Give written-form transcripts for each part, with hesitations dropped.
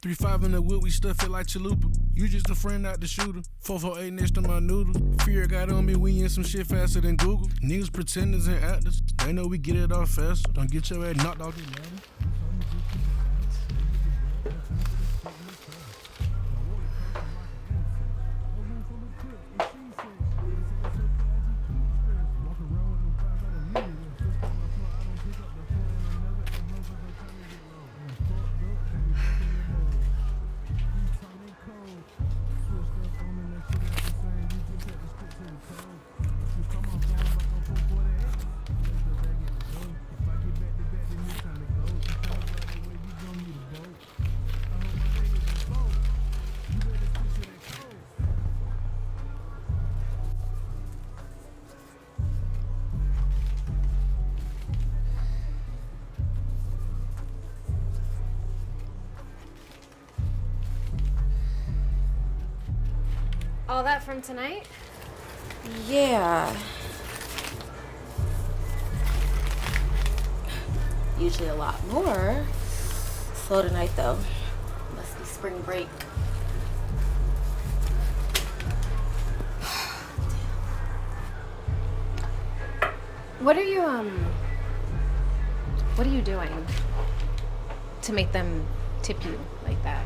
3-5 in the wood, we stuff it like chalupa. You just a friend, not the shooter. 448 next to my noodle. Fear got on me, we in some shit faster than Google. Niggas pretenders and actors, they know we get it off faster. Don't get your ass knocked off the ladder. All that from tonight? Yeah. Usually a lot more. Slow tonight though. Must be spring break. What are you doing to make them tip you like that?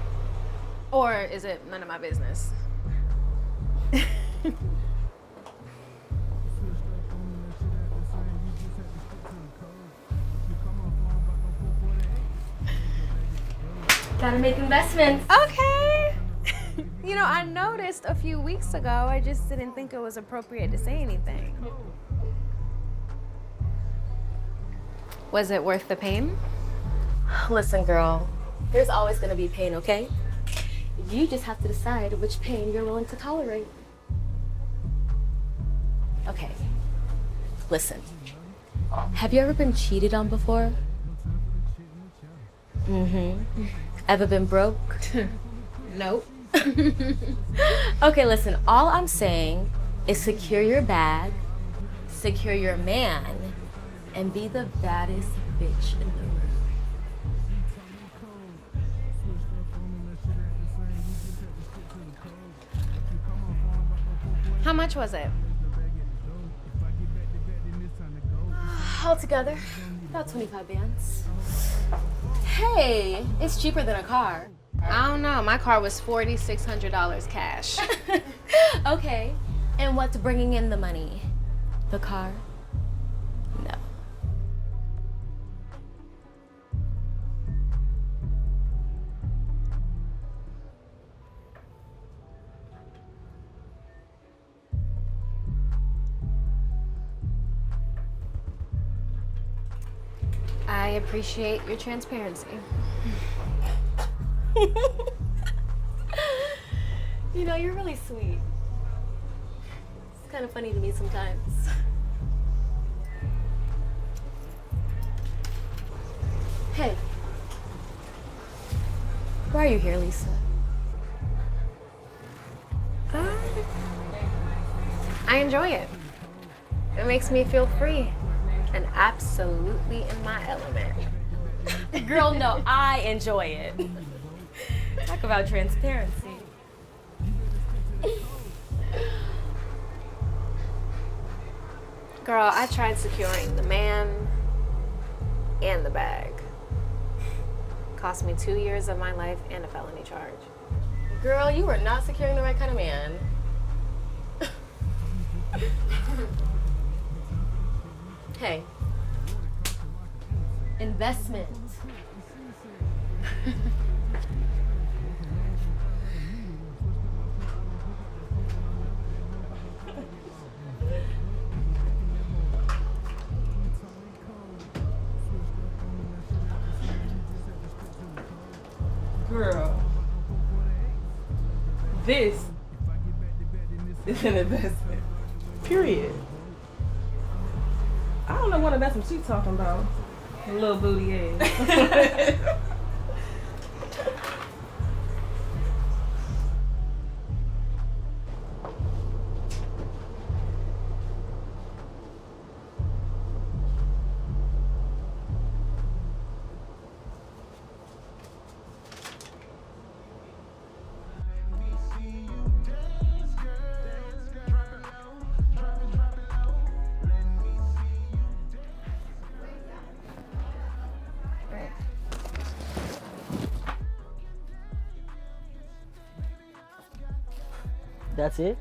Or is it none of my business? Gotta make investments. Okay. You know, I noticed a few weeks ago, I just didn't think it was appropriate to say anything. Was it worth the pain? Listen, girl, there's always gonna be pain, okay? You just have to decide which pain you're willing to tolerate. Okay, listen. Have you ever been cheated on before? Mm-hmm. Ever been broke? Nope. Okay, listen, all I'm saying is secure your bag, secure your man, and be the baddest bitch in the room. How much was it? Altogether, about 25 bands. Hey, it's cheaper than a car. I don't know. My car was $4,600 cash. Okay, and what's bringing in the money? The car? No. I appreciate your transparency. You know, you're really sweet. It's kind of funny to me sometimes. Hey. Why are you here, Lisa? I enjoy it. It makes me feel free and absolutely in my element. Girl, no, I enjoy it. Talk about transparency. Girl, I tried securing the man and the bag. Cost me 2 years of my life and a felony charge. Girl, you are not securing the right kind of man. Hey. Investment. Girl, this is an investment. Period. I don't know what investment she's talking about. A little booty ass. That's it?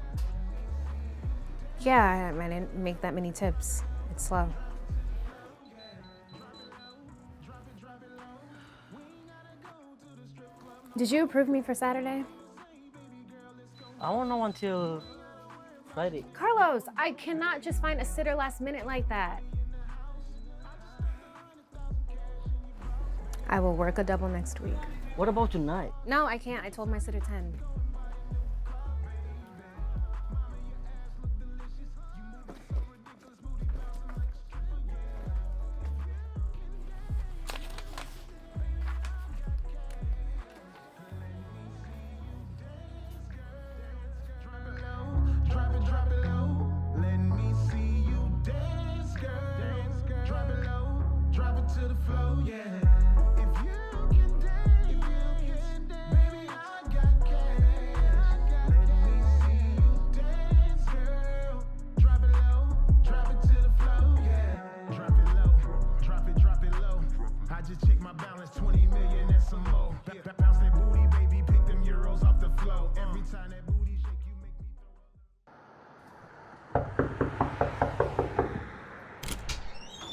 Yeah, I didn't make that many tips. It's slow. Did you approve me for Saturday? I won't know until Friday. Carlos, I cannot just find a sitter last minute like that. I will work a double next week. What about tonight? No, I can't. I told my sitter 10.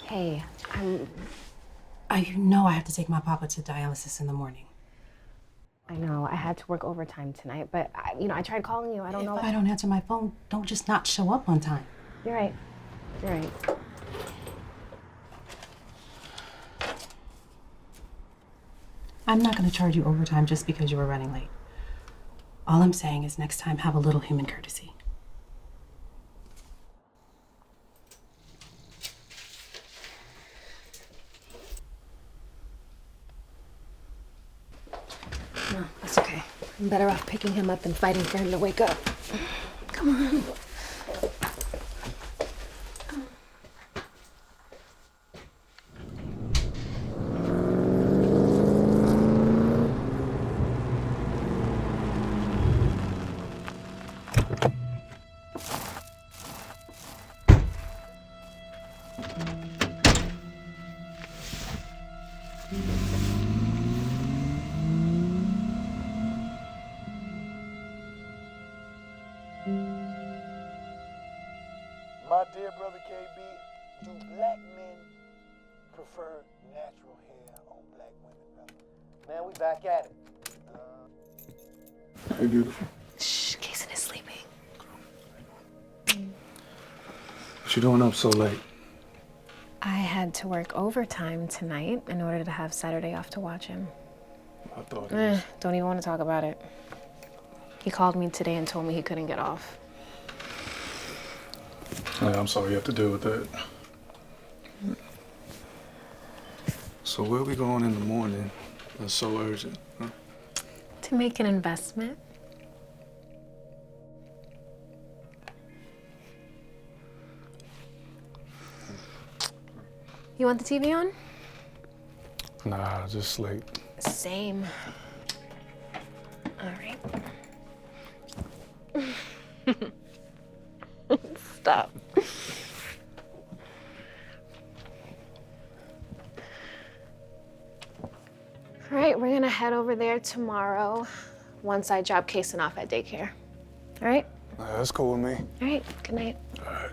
Hey, You know I have to take my papa to dialysis in the morning. I know I had to work overtime tonight, but I tried calling you. I don't know. If I don't answer my phone, don't just not show up on time. You're right. You're right. I'm not going to charge you overtime just because you were running late. All I'm saying is next time have a little human courtesy. No, that's okay. I'm better off picking him up and fighting for him to wake up. Come on. My dear brother KB, do black men prefer natural hair on black women, brother? Man, we back at it. Hey, beautiful. Shh, Kason is sleeping. What you doing up so late? I had to work overtime tonight in order to have Saturday off to watch him. I thought it was... Don't even want to talk about it. He called me today and told me he couldn't get off. Yeah, I'm sorry you have to deal with that. So where we going in the morning? That's so urgent, huh? To make an investment. You want the TV on? Nah, just sleep. Same. All right. Stop. All right, we're gonna head over there tomorrow once I drop Kason off at daycare. All right? That's cool with me. All right, good night. All right.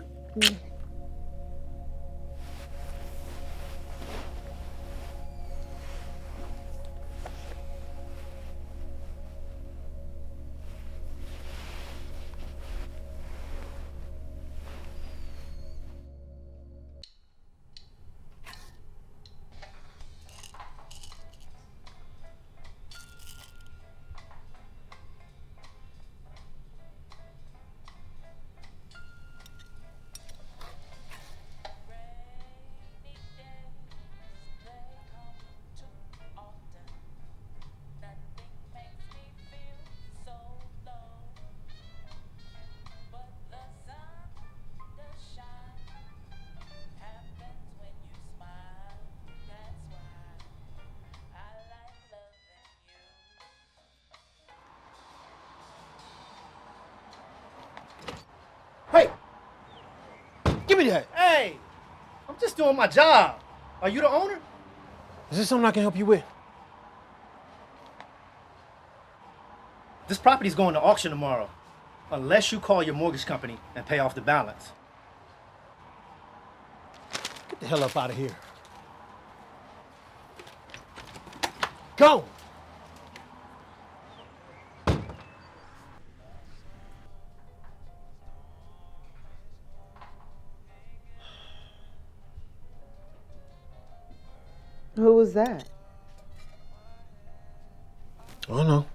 Hey! Give me that. Hey! I'm just doing my job. Are you the owner? Is this something I can help you with? This property's going to auction tomorrow. unless you call your mortgage company and pay off the balance. Get the hell up out of here. Go! Who was that? I don't know.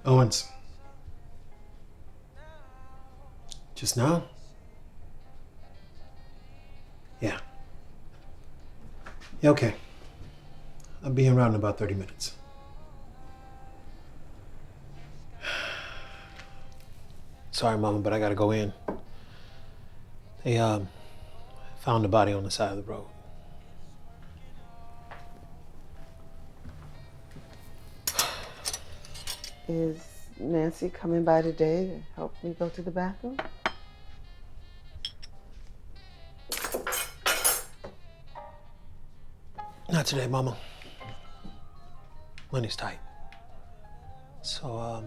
Owens. Just now? Yeah. Yeah, okay. I'll be around in about 30 minutes. Sorry, Mama, but I gotta go in. They, found the body on the side of the road. Is Nancy coming by today to help me go to the bathroom? Not today, Mama. Money's tight. So,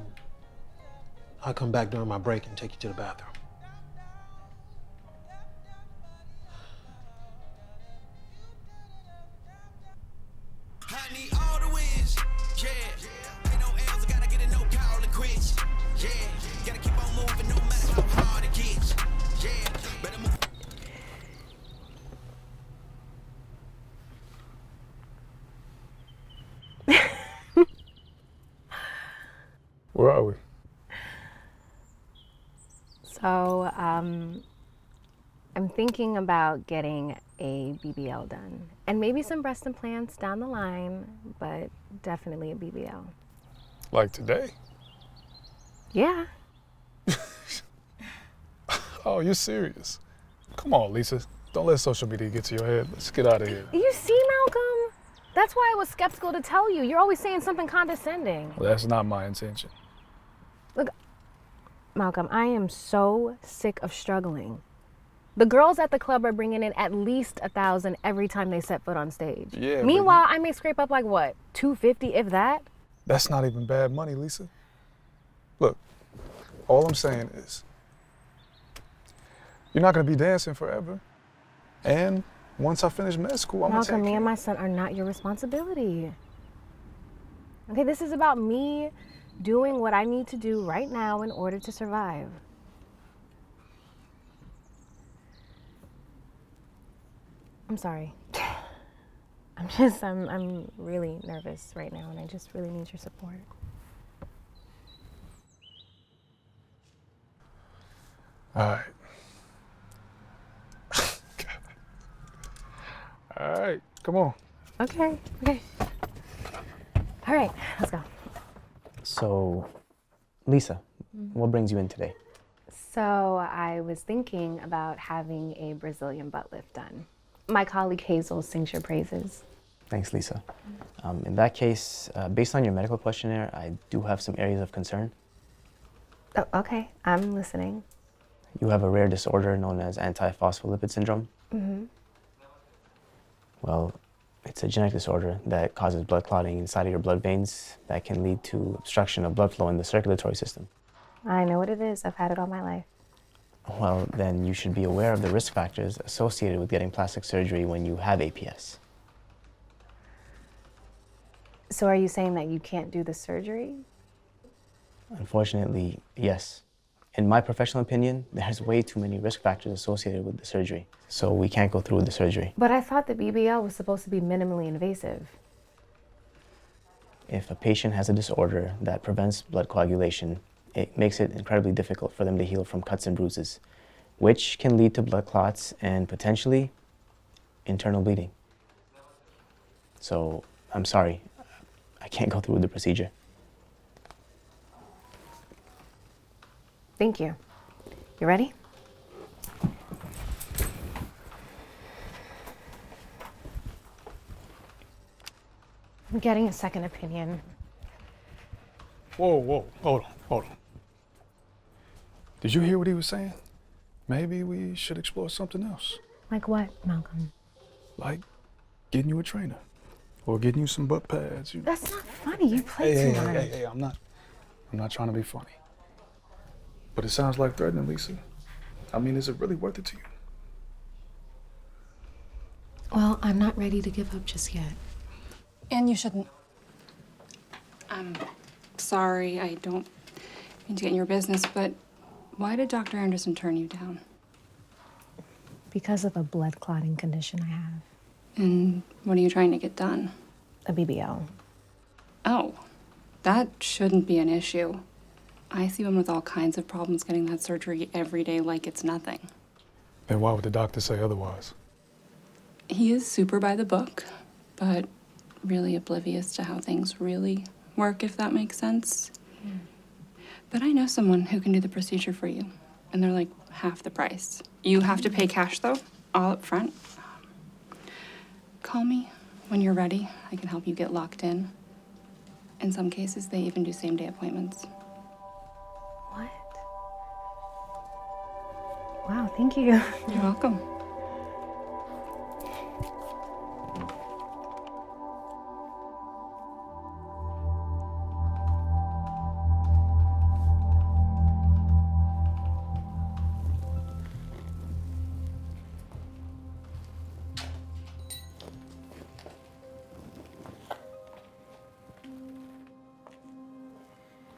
I'll come back during my break and take you to the bathroom. Where are we? So, I'm thinking about getting a BBL done. And maybe some breast implants down the line, but definitely a BBL. Like today? Yeah. Oh, you're serious? Come on, Lisa. Don't let social media get to your head. Let's get out of here. You see, Malcolm? That's why I was skeptical to tell you. You're always saying something condescending. Well, that's not my intention. Look, Malcolm, I am so sick of struggling. The girls at the club are bringing in at least 1,000 every time they set foot on stage. Yeah. Meanwhile, I may scrape up like what, 250 if that? That's not even bad money, Lisa. Look, all I'm saying is, you're not gonna be dancing forever. And once I finish med school, I'm gonna take Malcolm, me care. and my son are not your responsibility. Okay, this is about me doing what I need to do right now in order to survive. I'm sorry. I'm really nervous right now and I just really need your support. All right. All right, come on. Okay. All right, let's go. So, Lisa, what brings you in today? So I was thinking about having a Brazilian butt lift done. My colleague Hazel sings your praises. Thanks, Lisa. In that case, based on your medical questionnaire, I do have some areas of concern. Oh, okay, I'm listening. You have a rare disorder known as antiphospholipid syndrome. Mm-hmm. Well, it's a genetic disorder that causes blood clotting inside of your blood veins that can lead to obstruction of blood flow in the circulatory system. I know what it is. I've had it all my life. Well, then you should be aware of the risk factors associated with getting plastic surgery when you have APS. So are you saying that you can't do the surgery? Unfortunately, yes. In my professional opinion, there's way too many risk factors associated with the surgery, so we can't go through with the surgery. But I thought the BBL was supposed to be minimally invasive. If a patient has a disorder that prevents blood coagulation, it makes it incredibly difficult for them to heal from cuts and bruises, which can lead to blood clots and potentially internal bleeding. So, I'm sorry, I can't go through with the procedure. Thank you. You ready? I'm getting a second opinion. Whoa, hold on. Did you hear what he was saying? Maybe we should explore something else. Like what, Malcolm? Like getting you a trainer. Or getting you some butt pads. That's not funny. You play too much. Hey, I'm not trying to be funny. But it sounds like threatening, Lisa. I mean, is it really worth it to you? Well, I'm not ready to give up just yet. And you shouldn't. I'm sorry, I don't mean to get in your business, but why did Dr. Anderson turn you down? Because of a blood clotting condition I have. And what are you trying to get done? A BBL. Oh, that shouldn't be an issue. I see women with all kinds of problems getting that surgery every day like it's nothing. Then why would the doctor say otherwise? He is super by the book, but really oblivious to how things really work, if that makes sense. But I know someone who can do the procedure for you, and they're like half the price. You have to pay cash, though, all up front. Call me when you're ready. I can help you get locked in. In some cases, they even do same-day appointments. What? Wow, thank you. You're welcome.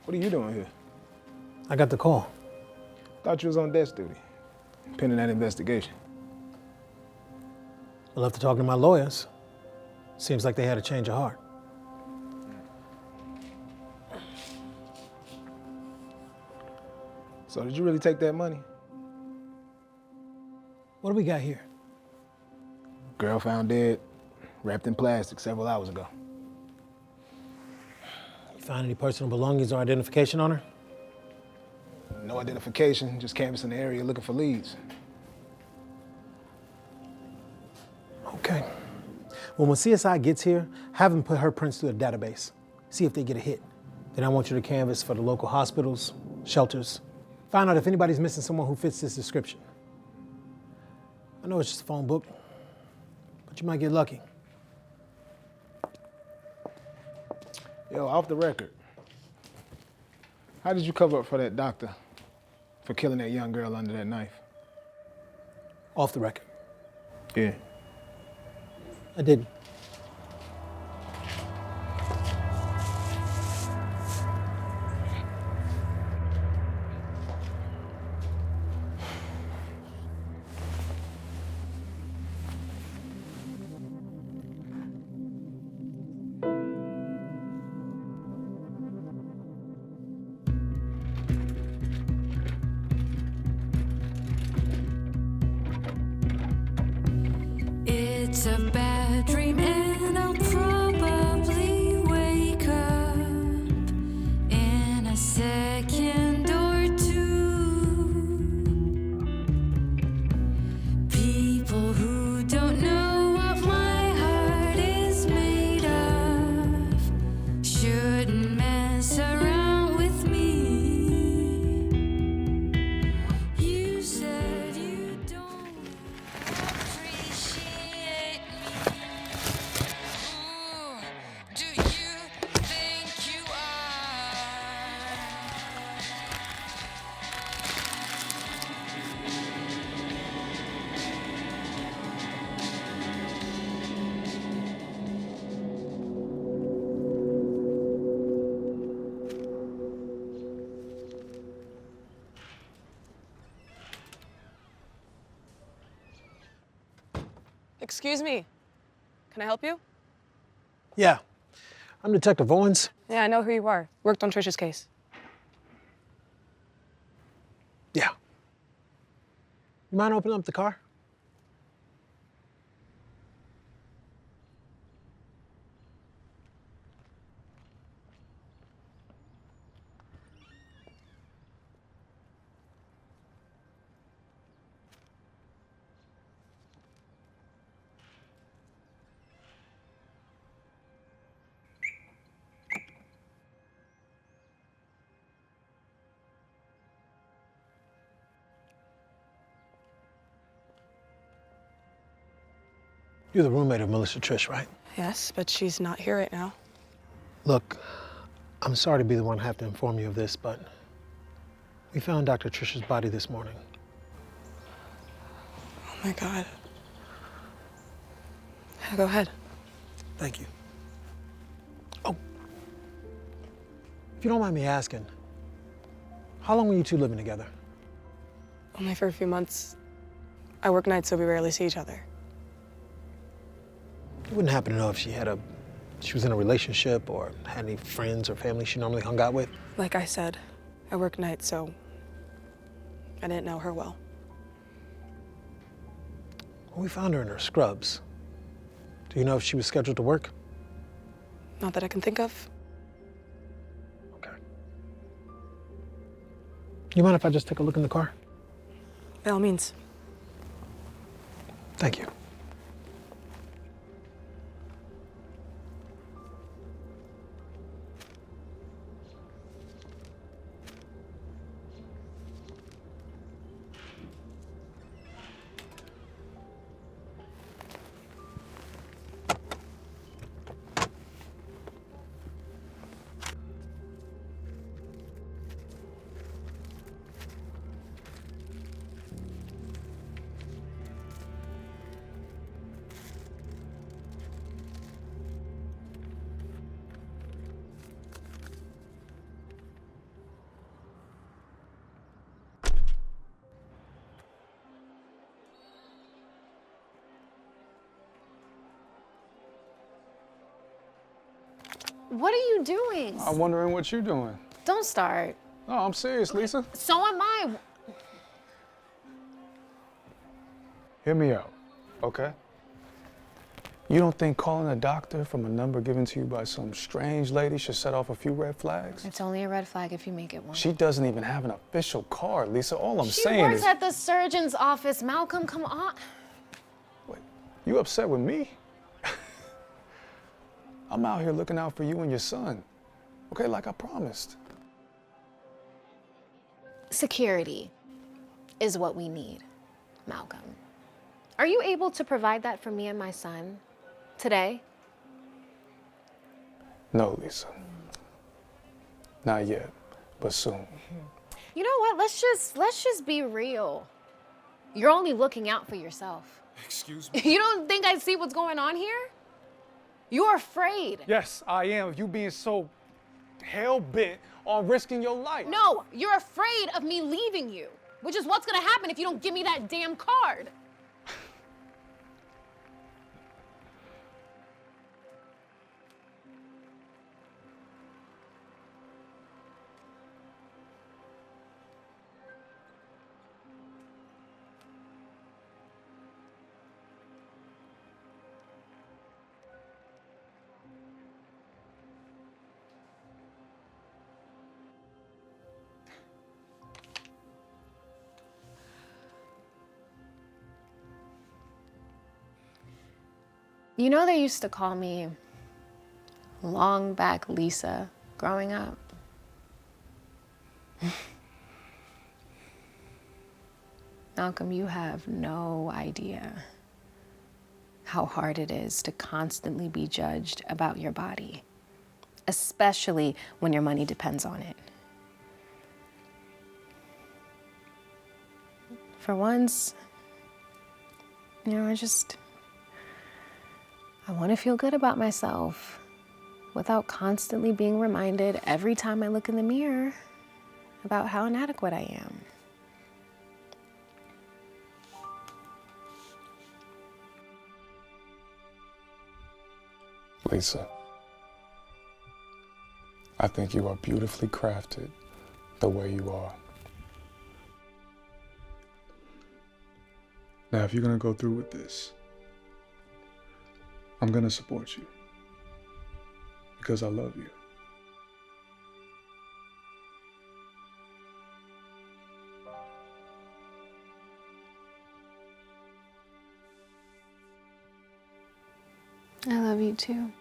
What are you doing here? I got the call. Thought you was on desk duty, pending that investigation. Well, after talking to my lawyers, seems like they had a change of heart. So did you really take that money? What do we got here? Girl found dead, wrapped in plastic several hours ago. You find any personal belongings or identification on her? No identification, just canvassing the area looking for leads. Okay. Well, when CSI gets here, have them put her prints through a database. See if they get a hit. Then I want you to canvass for the local hospitals, shelters. Find out if anybody's missing someone who fits this description. I know it's just a phone book, but you might get lucky. Yo, off the record, how did you cover up for that doctor for killing that young girl under that knife? Off the record. Yeah. I didn't. It's a bad dream and I'll probably wake up in a second or two. People who don't know what my heart is made of shouldn't mess around with me. You said you don't appreciate me. Ooh, do you think you are? Excuse me. Can I help you? Yeah. I'm Detective Owens. Yeah, I know who you are. Worked on Trisha's case. Yeah. You mind opening up the car? You're the roommate of Melissa Trish, right? Yes, but she's not here right now. Look, I'm sorry to be the one to have to inform you of this, but we found Dr. Trish's body this morning. Oh my God. Yeah, go ahead. Thank you. Oh, if you don't mind me asking, how long were you two living together? Only for a few months. I work nights, so we rarely see each other. You wouldn't happen to know if she was in a relationship or had any friends or family she normally hung out with? Like I said, I work nights, so I didn't know her well. Well, we found her in her scrubs. Do you know if she was scheduled to work? Not that I can think of. You mind if I just take a look in the car? By all means. Thank you. What are you doing? I'm wondering what you're doing. Don't start. No, I'm serious, Lisa. So am I. Hear me out, okay? You don't think calling a doctor from a number given to you by some strange lady should set off a few red flags? It's only a red flag if you make it one. She doesn't even have an official card, Lisa. All I'm She saying works is... at the surgeon's office. Malcolm, come on. You upset with me? I'm out here looking out for you and your son. Okay, like I promised. Security is what we need, Malcolm. Are you able to provide that for me and my son today? No, Lisa. Not yet, but soon. You know what? Let's just be real. You're only looking out for yourself. Excuse me? You don't think I see what's going on here? You're afraid. Yes, I am. You being so hell-bent on risking your life. No, you're afraid of me leaving you, which is what's gonna happen if you don't give me that damn card. You know they used to call me long back Lisa growing up. Malcolm, you have no idea how hard it is to constantly be judged about your body, especially when your money depends on it. For once, I want to feel good about myself without constantly being reminded every time I look in the mirror about how inadequate I am. Lisa, I think you are beautifully crafted the way you are. Now, if you're gonna go through with this, I'm gonna support you because I love you. I love you too.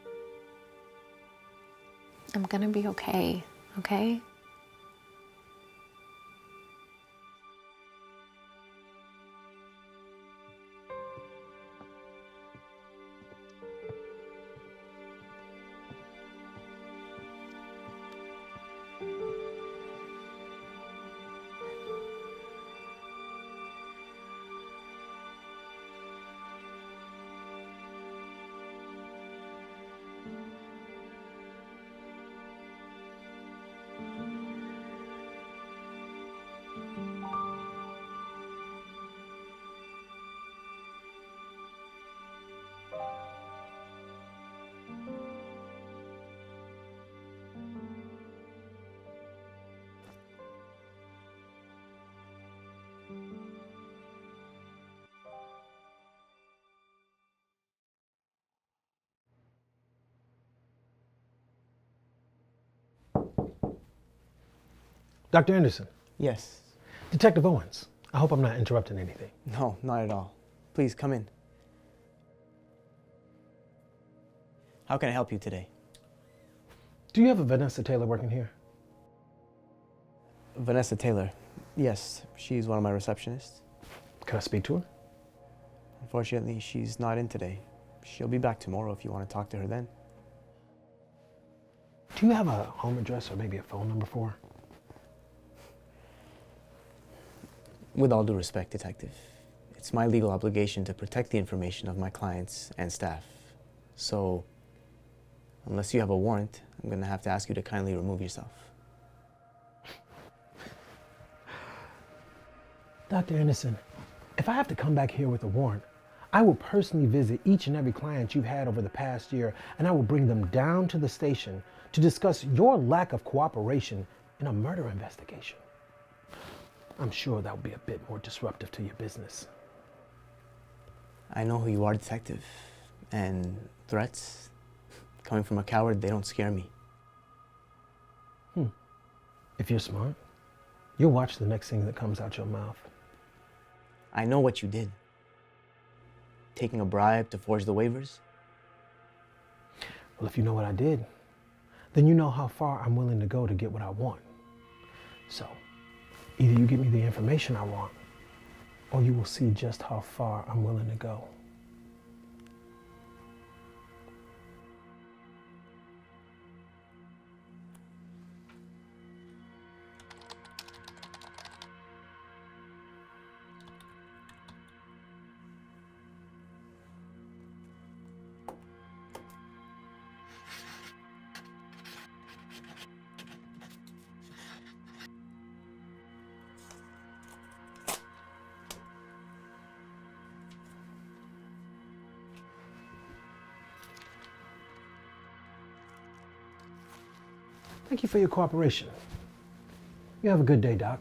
I'm gonna be okay, okay? Dr. Anderson. Yes. Detective Owens. I hope I'm not interrupting anything. No, not at all. Please come in. How can I help you today? Do you have a Vanessa Taylor working here? Vanessa Taylor. Yes, she's one of my receptionists. Can I speak to her? Unfortunately, she's not in today. She'll be back tomorrow if you want to talk to her then. Do you have a home address or maybe a phone number for her? With all due respect, Detective, it's my legal obligation to protect the information of my clients and staff. So, unless you have a warrant, I'm going to have to ask you to kindly remove yourself. Dr. Anderson, if I have to come back here with a warrant, I will personally visit each and every client you've had over the past year, and I will bring them down to the station to discuss your lack of cooperation in a murder investigation. I'm sure that will be a bit more disruptive to your business. I know who you are, Detective, and threats coming from a coward, they don't scare me. If you're smart, you'll watch the next thing that comes out your mouth. I know what you did. Taking a bribe to forge the waivers? Well, if you know what I did, then you know how far I'm willing to go to get what I want. So, either you give me the information I want, or you will see just how far I'm willing to go. Thank you for your cooperation. You have a good day, Doc.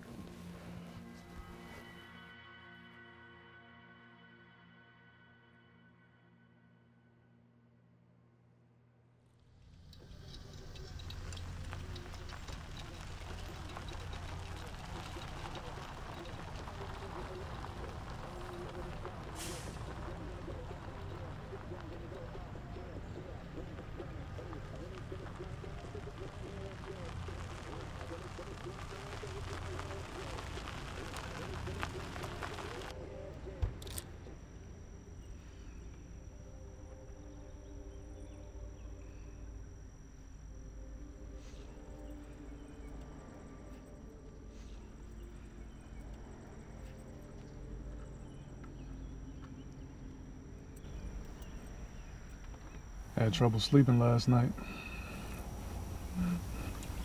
I had trouble sleeping last night.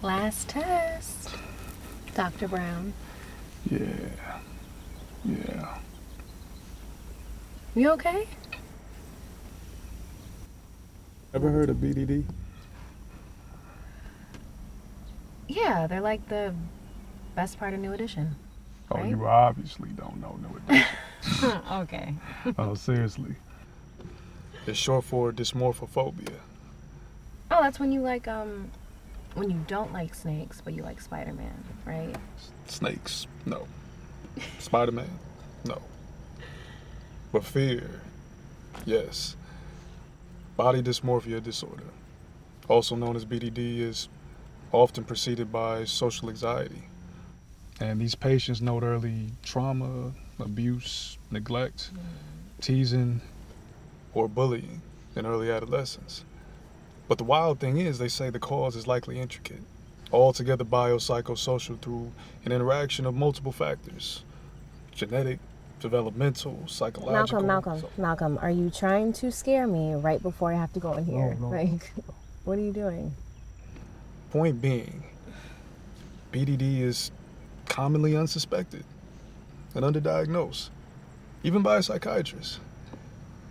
Last test, Dr. Brown. Yeah. You okay? Ever heard of BDD? Yeah, they're like the best part of New Edition. Oh, right? you obviously don't know New Edition. Okay. Oh, seriously. It's short for dysmorphophobia. Oh, that's when you like, when you don't like snakes, but you like Spider-Man, right? Snakes, no. Spider-Man, no. But fear, yes. Body dysmorphia disorder, also known as BDD, is often preceded by social anxiety. And these patients note early trauma, abuse, neglect, teasing, or bullying in early adolescence. But the wild thing is, they say the cause is likely intricate, altogether biopsychosocial through an interaction of multiple factors: genetic, developmental, psychological. Malcolm, are you trying to scare me right before I have to go in here? No. Like, what are you doing? Point being, BDD is commonly unsuspected and underdiagnosed, even by a psychiatrist,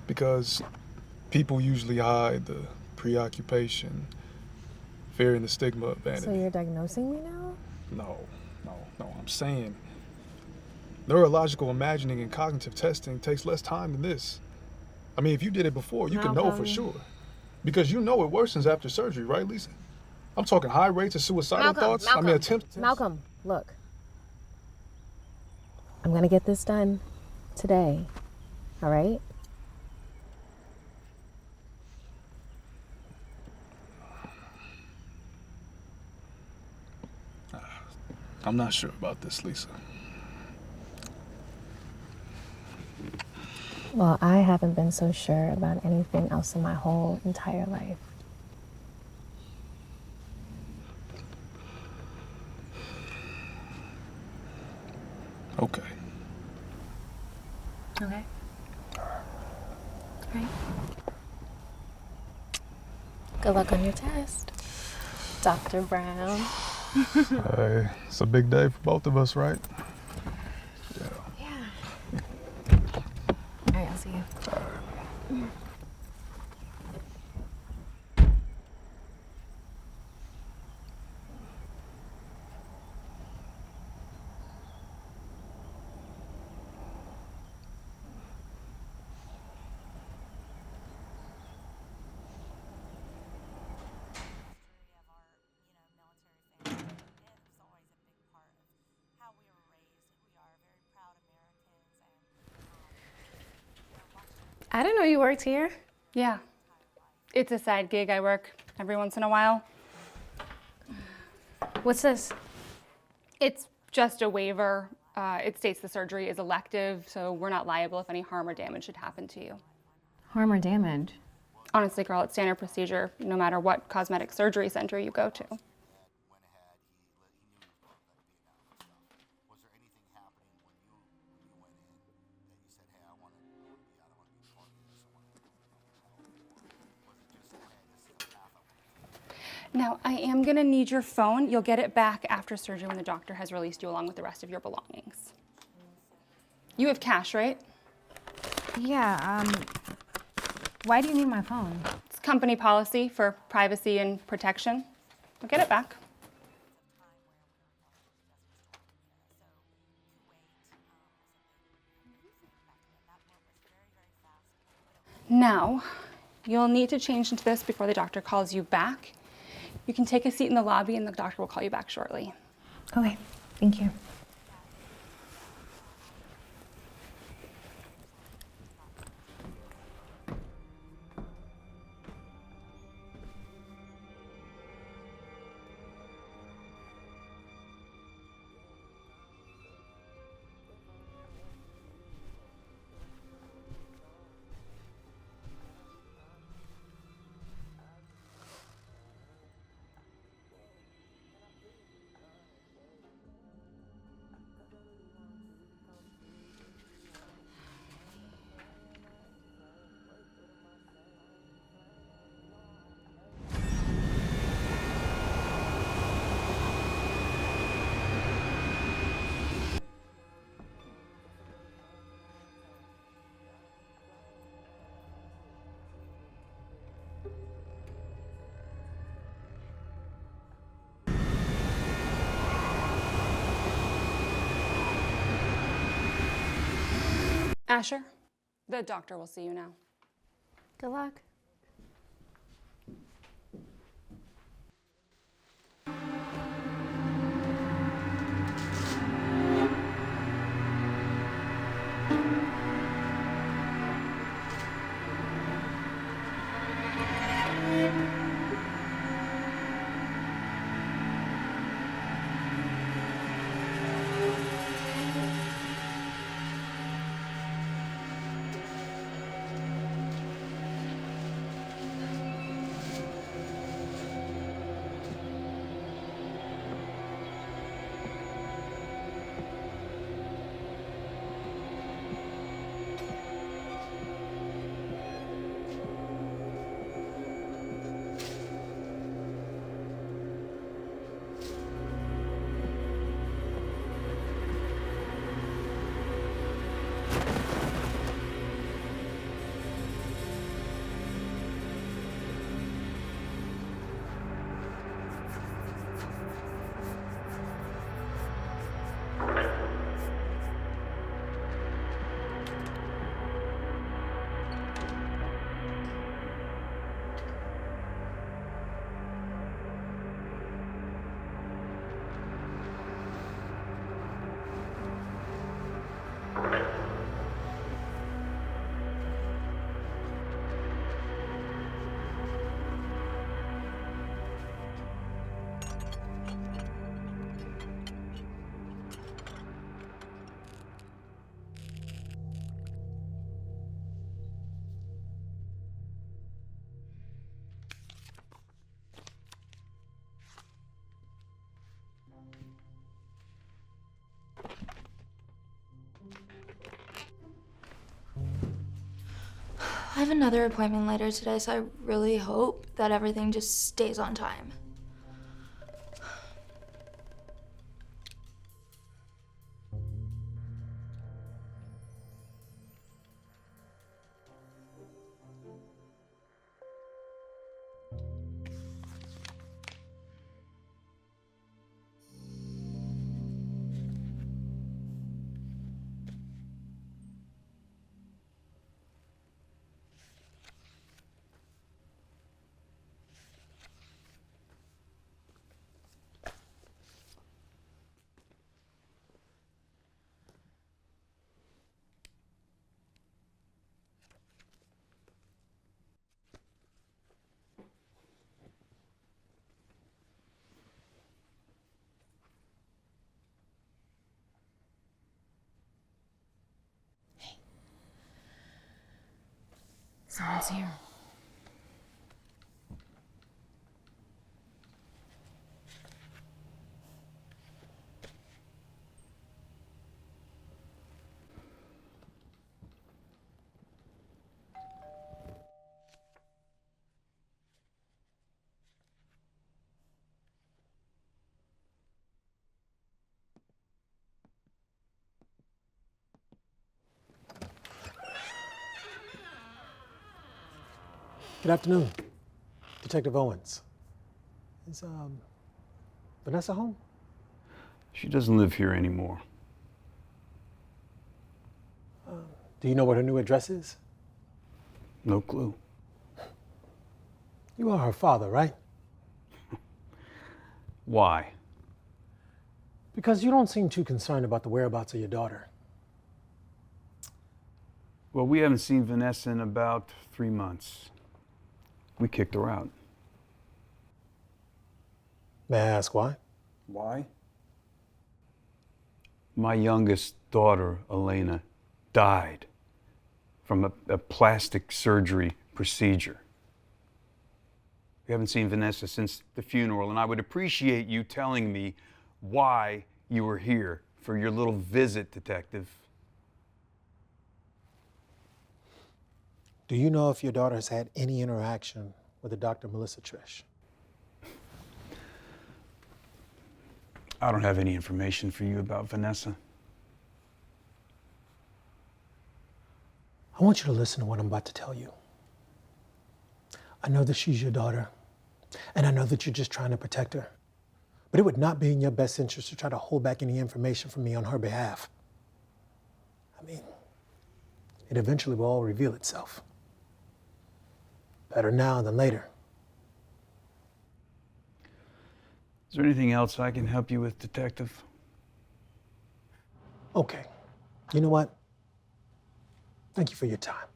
because people usually hide the preoccupation, fearing the stigma of vanity. So you're diagnosing me now? No. I'm saying neurological imagining and cognitive testing takes less time than this. I mean, if you did it before, you can know for sure. Because you know it worsens after surgery, right, Lisa? I'm talking high rates of suicidal thoughts. I mean, attempts. Malcolm, Look, I'm gonna get this done today, all right? I'm not sure about this, Lisa. Well, I haven't been so sure about anything else in my whole entire life. Okay. Okay. Right. Good luck on your test, Dr. Brown. Hey, it's a big day for both of us, right? All right, I'll see you. I didn't know you worked here. Yeah. It's a side gig I work every once in a while. What's this? It's just a waiver. It states the surgery is elective, so we're not liable if any harm or damage should happen to you. Harm or damage? Honestly, girl, it's standard procedure no matter what cosmetic surgery center you go to. Now, I am gonna need your phone. You'll get it back after surgery when the doctor has released you along with the rest of your belongings. You have cash, right? Yeah, why do you need my phone? It's company policy for privacy and protection. I'll get it back. Now, you'll need to change into this before the doctor calls you back. You can take a seat in the lobby and the doctor will call you back shortly. Okay, thank you. Asher, the doctor will see you now. Good luck. I have another appointment later today, so I really hope that everything just stays on time. Someone's here. Good afternoon, Detective Owens. Is Vanessa home? She doesn't live here anymore. Do you know what her new address is? No clue. You are her father, right? Why? Because you don't seem too concerned about the whereabouts of your daughter. Well, we haven't seen Vanessa in about 3 months. We kicked her out. May I ask why? Why? My youngest daughter, Elena, died from a plastic surgery procedure. We haven't seen Vanessa since the funeral, and I would appreciate you telling me why you were here for your little visit, Detective. Do you know if your daughter has had any interaction with the Dr. Melissa Trish? I don't have any information for you about Vanessa. I want you to listen to what I'm about to tell you. I know that she's your daughter, and I know that you're just trying to protect her. But it would not be in your best interest to try to hold back any information from me on her behalf. I mean, it eventually will all reveal itself. Better now than later. Is there anything else I can help you with, Detective? Okay. You know what? Thank you for your time.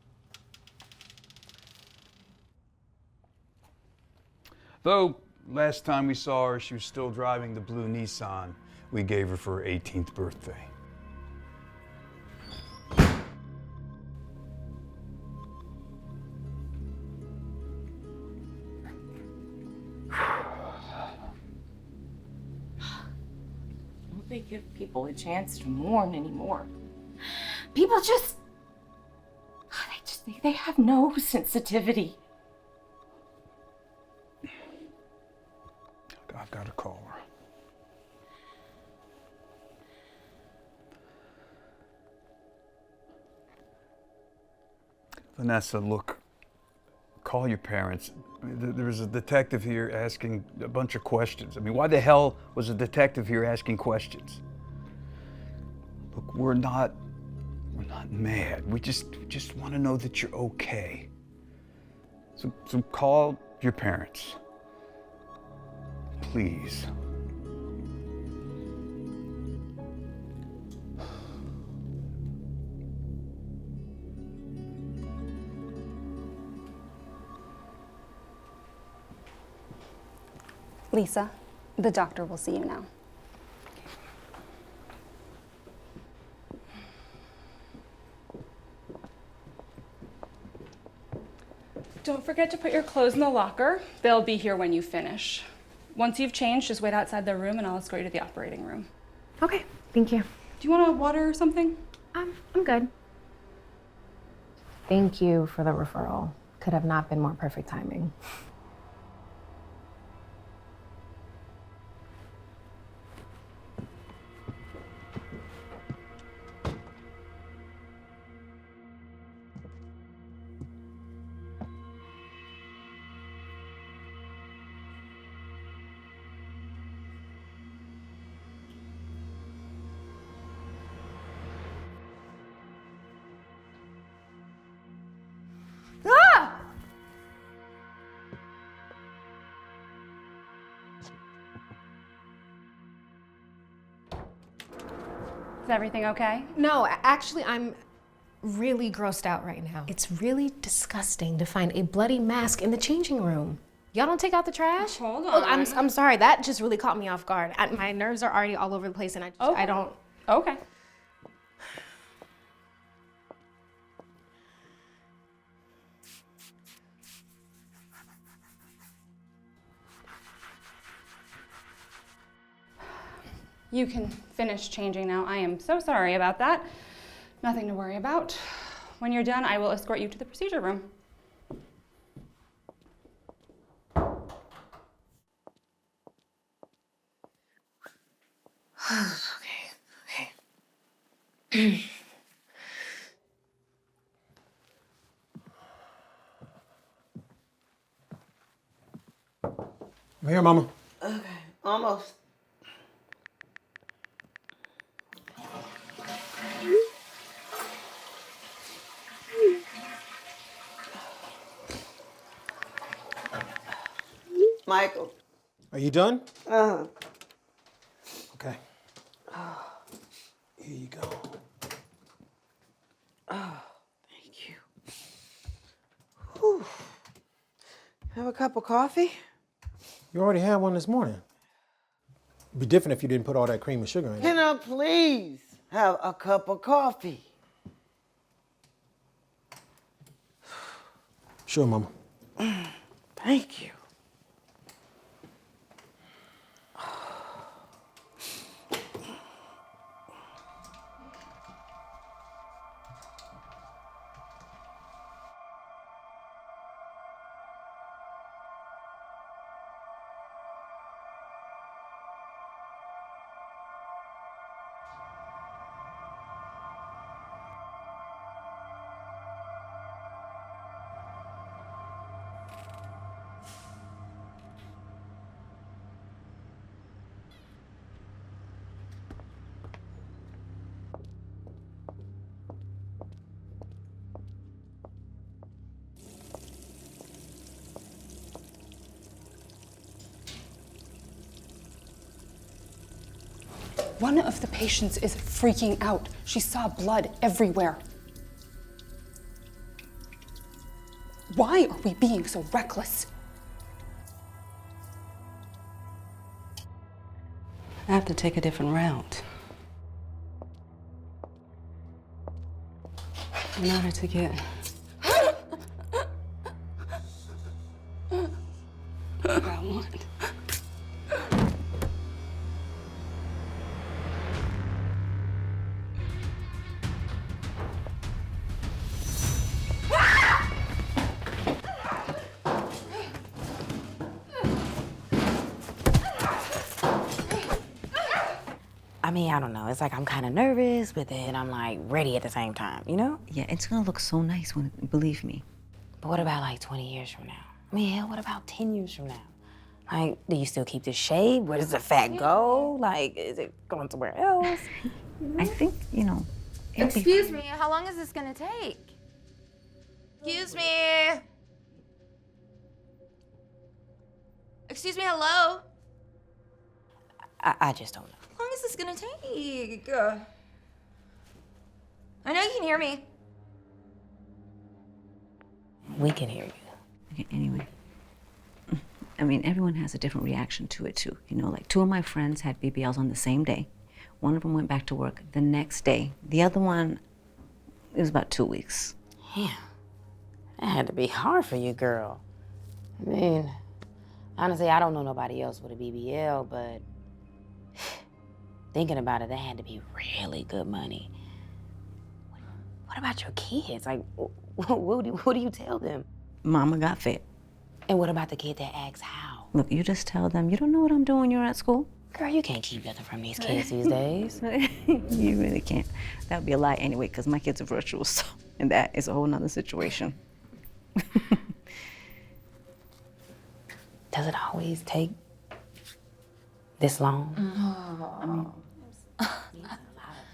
Though, last time we saw her, she was still driving the blue Nissan we gave her for her 18th birthday. Don't they give people a chance to mourn anymore? People just they have no sensitivity. I've got to call her. Vanessa, look, call your parents. There was a detective here asking a bunch of questions. I mean, why the hell was a detective here asking questions? Look, we're not mad. We just want to know that you're okay. So call your parents. Please. Lisa, the doctor will see you now. Don't forget to put your clothes in the locker. They'll be here when you finish. Once you've changed, just wait outside the room and I'll escort you to the operating room. Okay, thank you. Do you want a water or something? I'm good. Thank you for the referral. Could have not been more perfect timing. Ah! Is everything okay? No, actually, I'm really grossed out right now. It's really disgusting to find a bloody mask in the changing room. Y'all don't take out the trash? Hold Oh, on. I'm sorry. That just really caught me off guard. My nerves are already all over the place, and I don't. Okay. You can finish changing now. I am so sorry about that. Nothing to worry about. When you're done, I will escort you to the procedure room. I'm here, Mama. Okay, almost. Michael. Are you done? Uh-huh. Okay. Here you go. Oh, thank you. Whew. Have a cup of coffee? You already had one this morning. It'd be different if you didn't put all that cream and sugar in it. Can I please have a cup of coffee? Sure, Mama. Thank you. One of the patients is freaking out. She saw blood everywhere. Why are we being so reckless? I have to take a different route. In order to get what I want. I mean, I don't know. It's like I'm kind of nervous, but then I'm like ready at the same time, you know? Yeah, it's gonna look so nice when, believe me. But what about like 20 years from now? I mean, hell, what about 10 years from now? Like, do you still keep the shape? Where does the fat go? Like, is it going somewhere else? I think, you know. Excuse me, how long is this gonna take? Excuse me. Excuse me, hello? I just don't know. How long is this gonna take? I know you can hear me. We can hear you. Okay, anyway. I mean, everyone has a different reaction to it too. You know, like 2 of my friends had BBLs on the same day. One of them went back to work the next day. The other one, it was about 2 weeks. Yeah, that had to be hard for you, girl. I mean, honestly, I don't know nobody else with a BBL, but thinking about it, that had to be really good money. What about your kids? Like, what do you tell them? Mama got fit. And what about the kid that asks how? Look, you just tell them, you don't know what I'm doing when you're at school. Girl, you can't keep nothing from these kids these days. You really can't. That would be a lie anyway, because my kids are virtual, so, and that is a whole nother situation. Does it always take this long?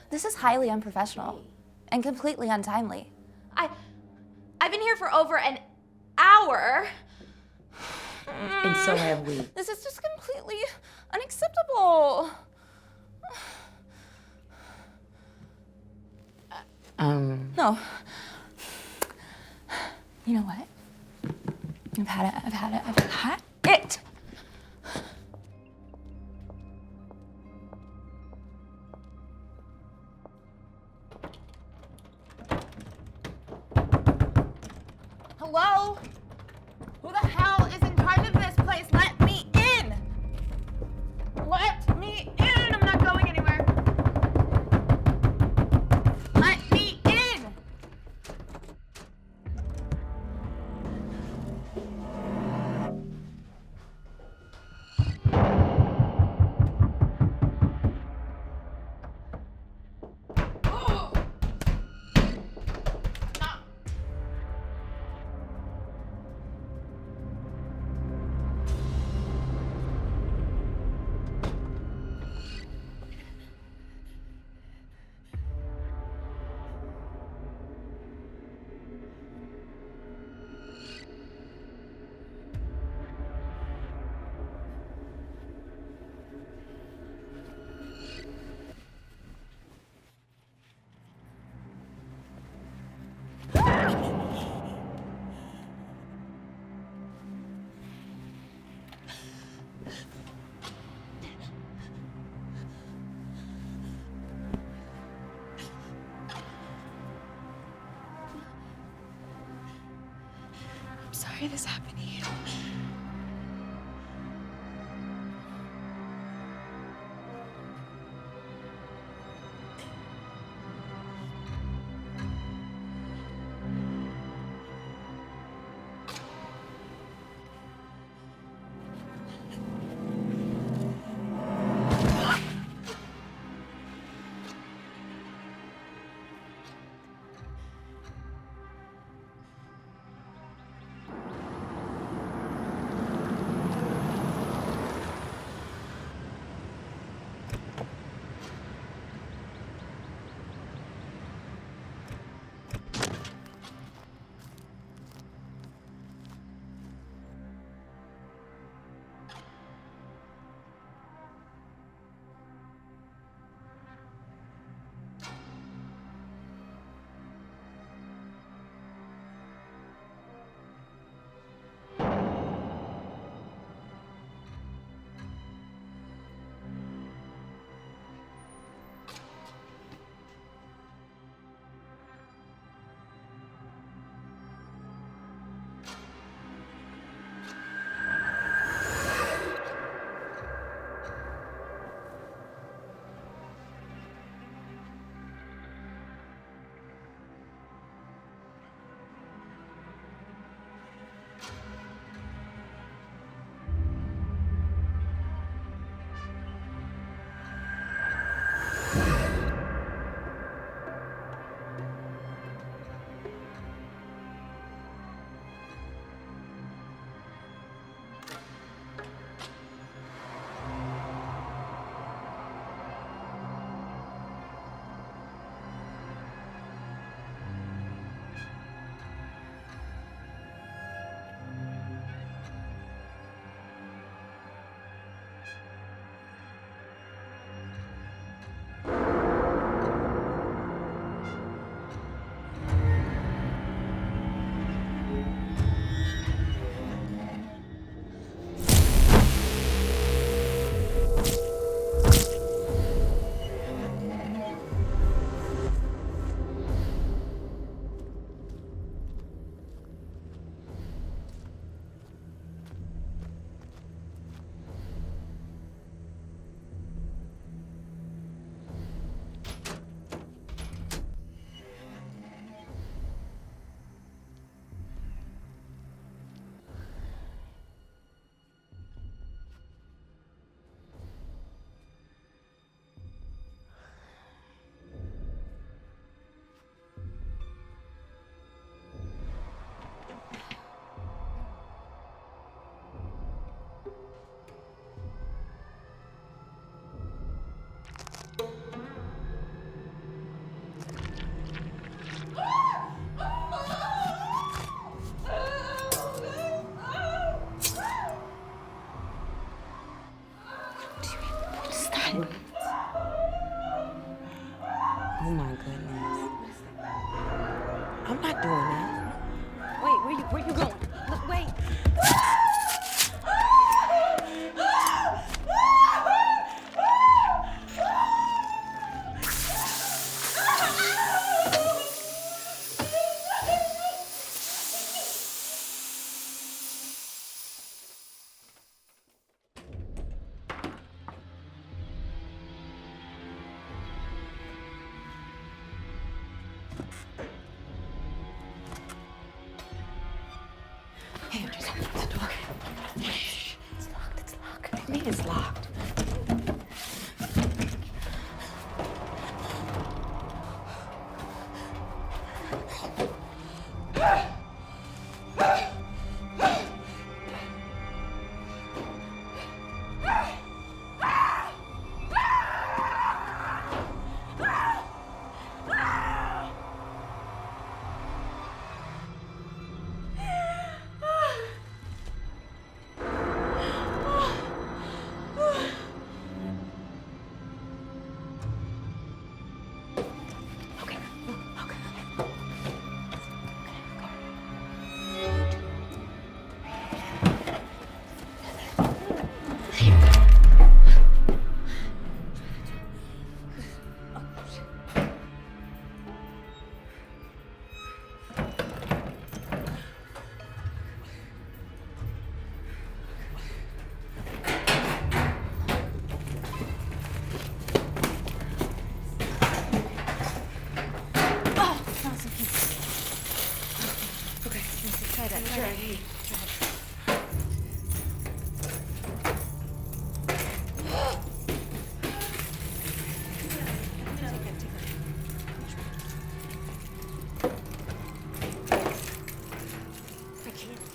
This is highly unprofessional and completely untimely. I've been here for over an hour. And so have we. This is just completely unacceptable. No. You know what? I've had it. Hello? Who the hell is in charge of this place? Let me in! Let me in! I'm not going anywhere. Let me in! I'm sorry this happened to you. Here, just open the door. Shh. It's locked, it's locked. What do you mean it's locked?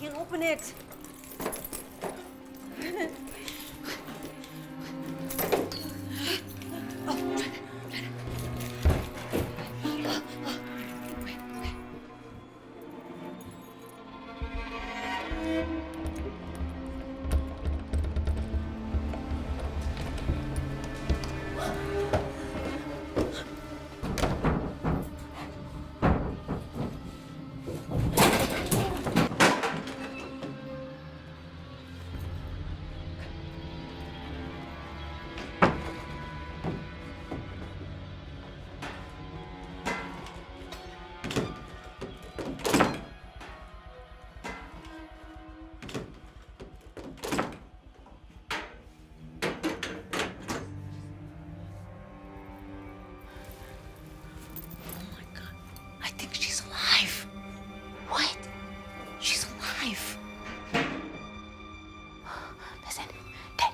Can't open it.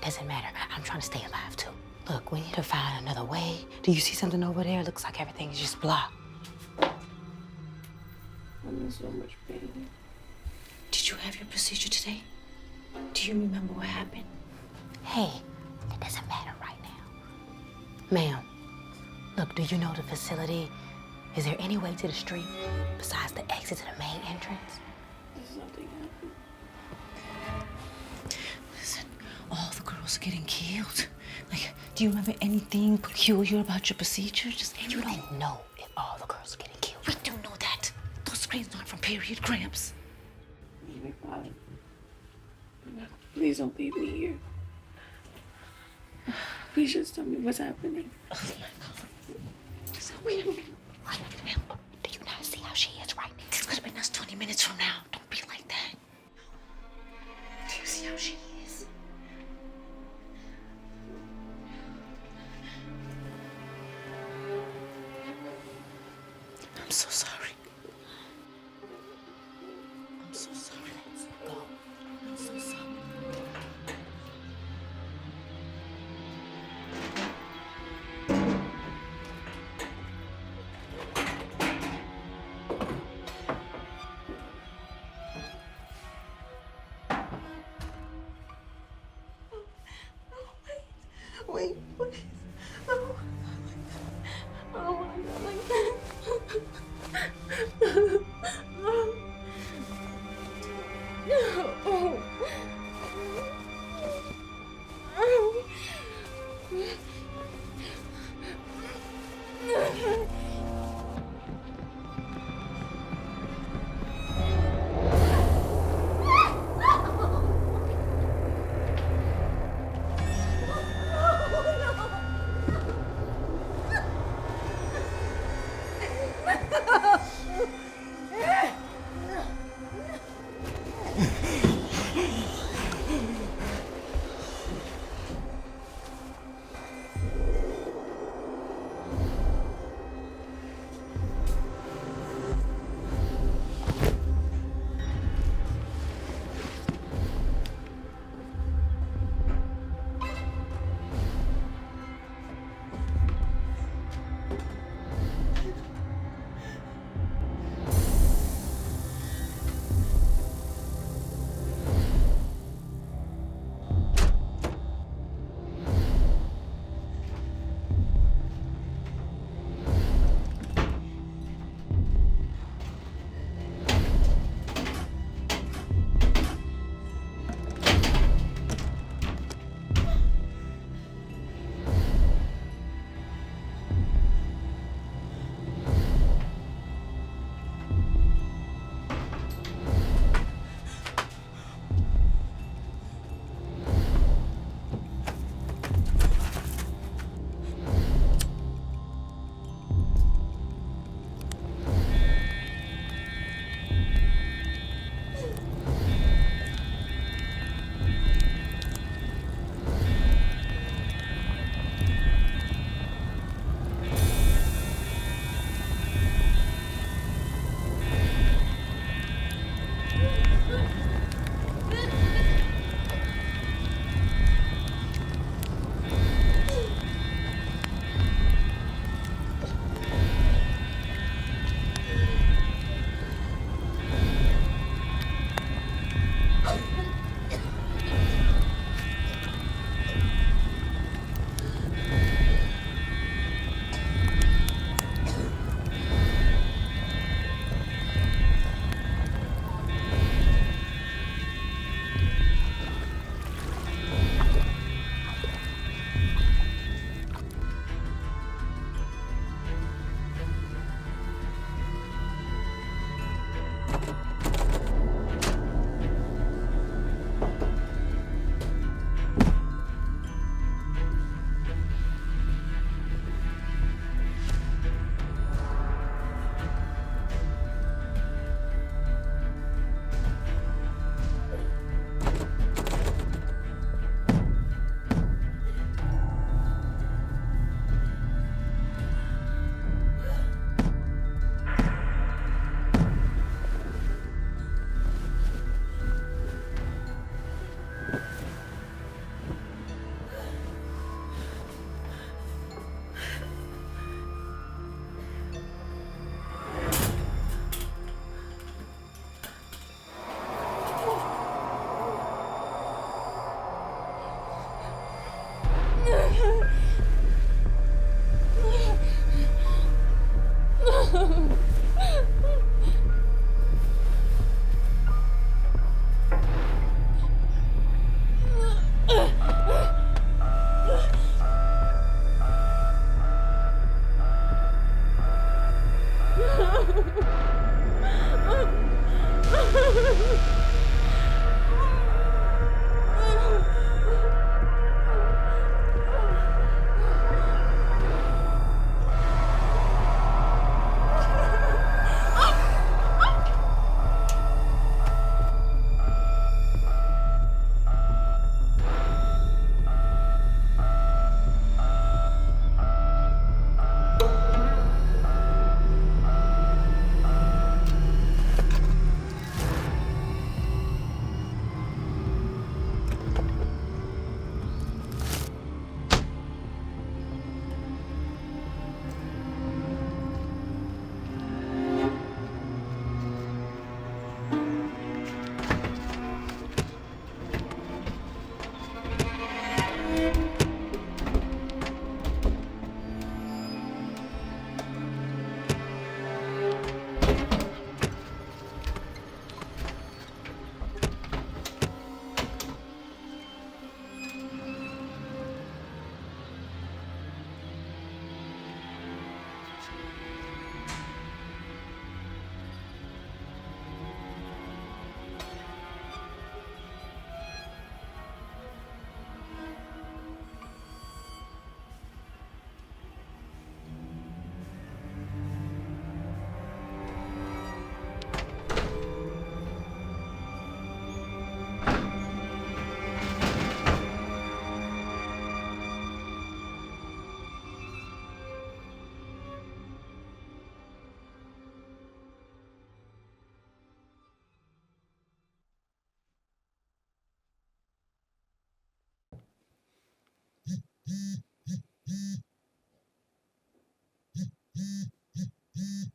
Doesn't matter. I'm trying to stay alive too. Look, we need to find another way. Do you see something over there? Looks like everything's just blocked. I'm in so much pain. Did you have your procedure today? Do you remember what happened? Hey, it doesn't matter right now. Ma'am, look, do you know the facility? Is there any way to the street besides the exit to the main entrance? Something happened. Listen, all the girls are getting killed. Like, do you remember anything peculiar about your procedure? Just you don't know if all the girls are getting killed. We do know that. Those screams aren't from period cramps. Please don't leave me here. Please just tell me what's happening. Oh my God. So weird. Do you not see how she is right now? This could have been us 20 minutes from now. Don't be like that. Do you see how she is? I'm so sorry. I'm so sorry. Let's go. I'm so sorry. Wait, please. No. I don't want to go like that. No.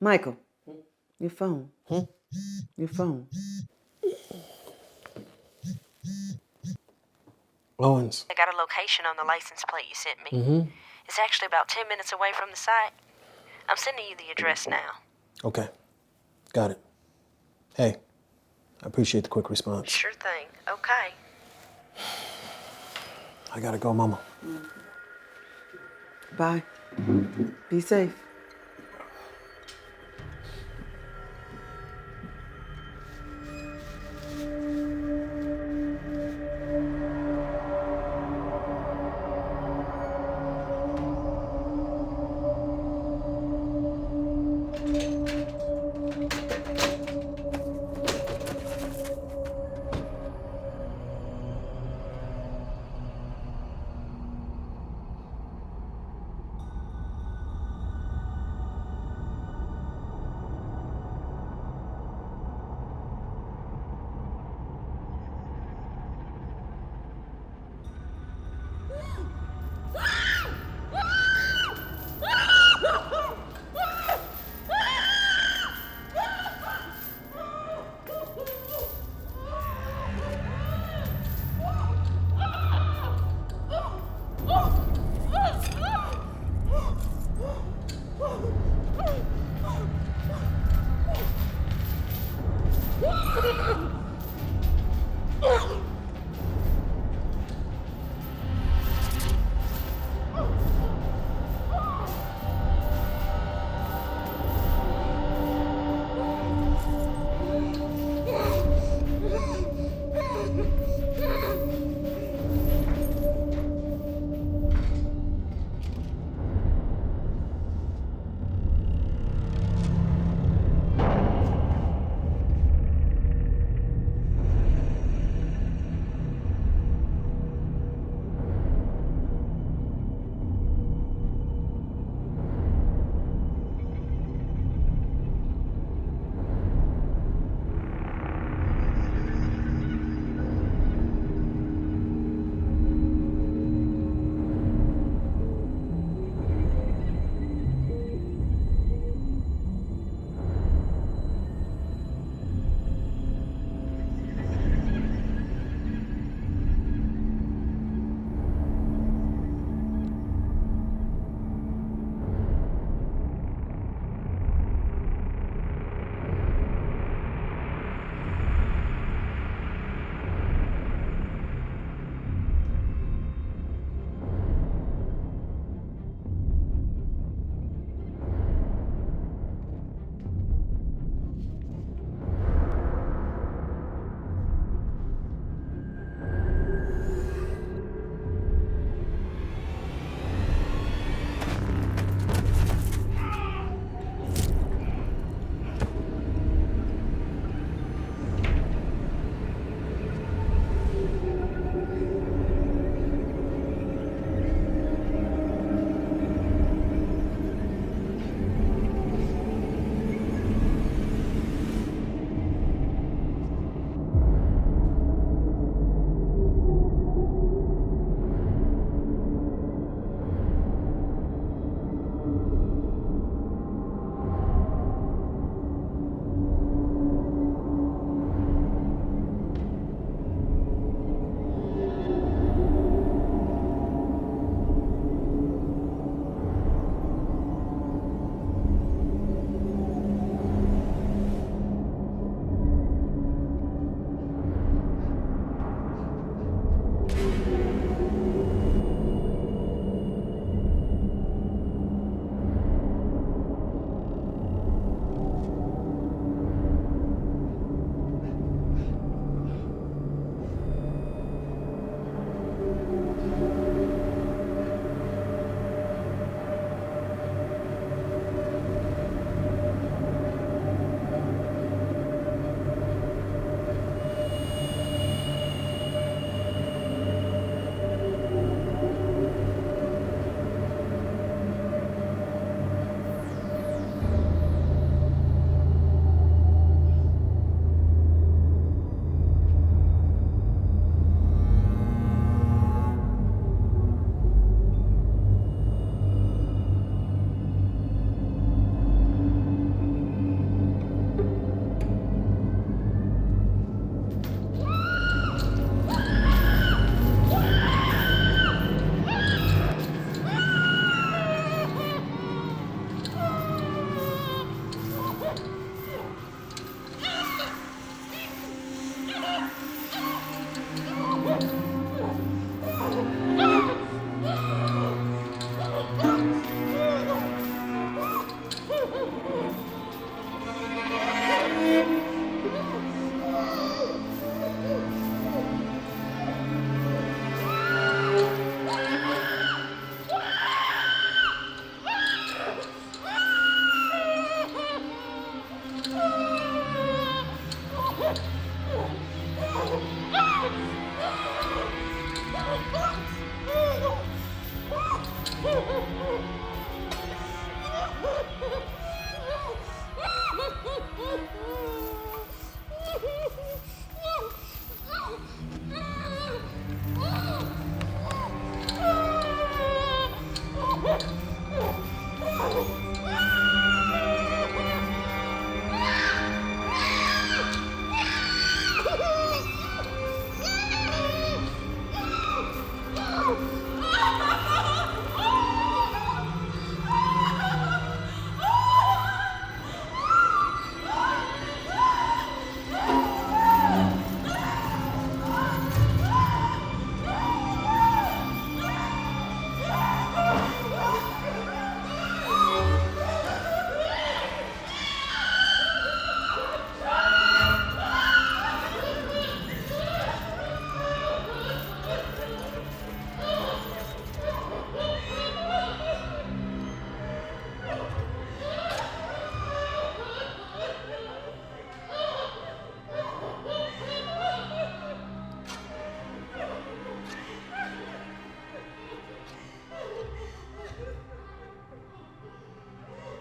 Michael, your phone. Your phone. Owens. I got a location on the license plate you sent me. Mm-hmm. It's actually about 10 minutes away from the site. I'm sending you the address now. Okay. Got it. Hey, I appreciate the quick response. Sure thing. Okay. I gotta go, Mama. Bye. Be safe.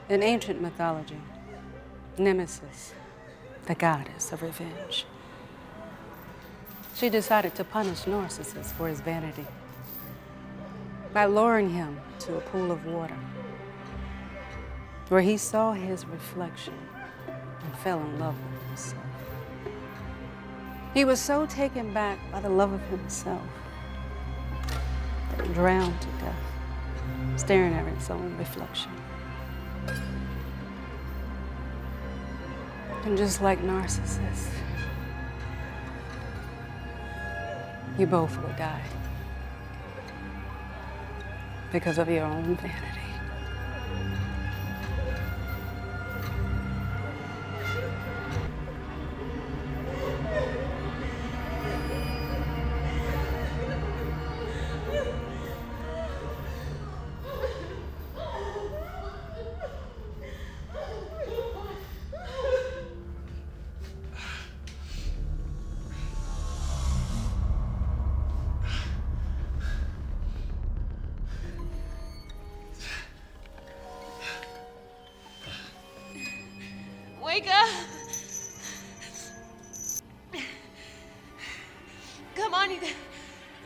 In ancient mythology, Nemesis, the goddess of revenge, she decided to punish Narcissus for his vanity by luring him to a pool of water where he saw his reflection and fell in love with himself. He was so taken back by the love of himself that he drowned to death, staring at his own reflection. And just like Narcissus, you both will die because of your own vanity. Wake up! Come on, you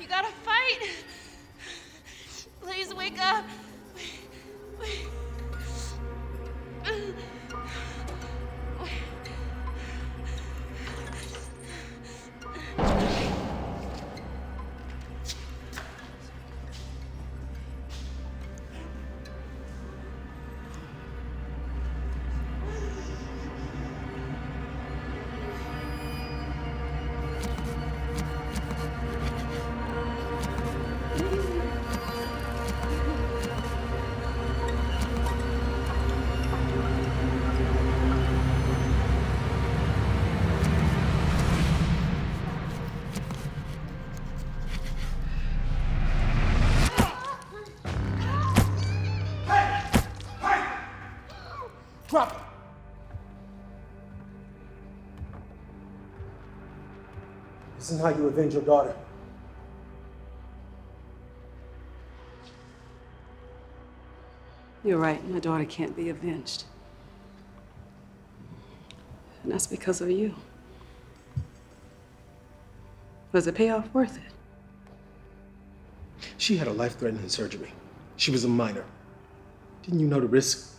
gotta fight! Please wake up! Drop it! This is how you avenge your daughter. You're right, my daughter can't be avenged. And that's because of you. Was the payoff worth it? She had a life-threatening surgery. She was a minor. Didn't you know the risk?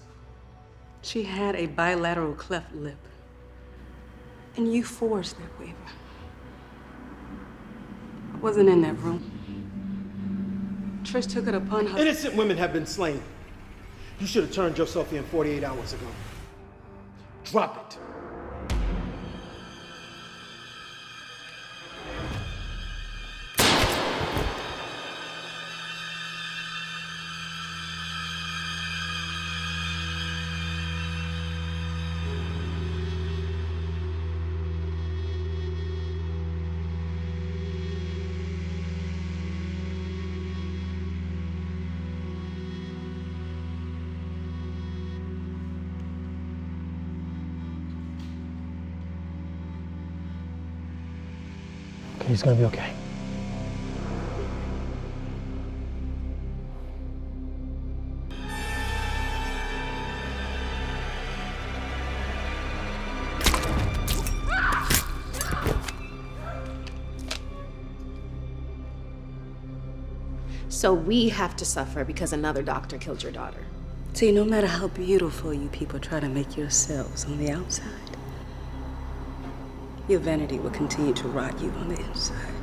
She had a bilateral cleft lip. And you forged that waiver. I wasn't in that room. Trish took it upon her. Innocent women have been slain. You should have turned yourself in 48 hours ago. Drop it. Okay, he's gonna be okay. So we have to suffer because another doctor killed your daughter. See, no matter how beautiful you people try to make yourselves on the outside, your vanity will continue to rot you on the inside.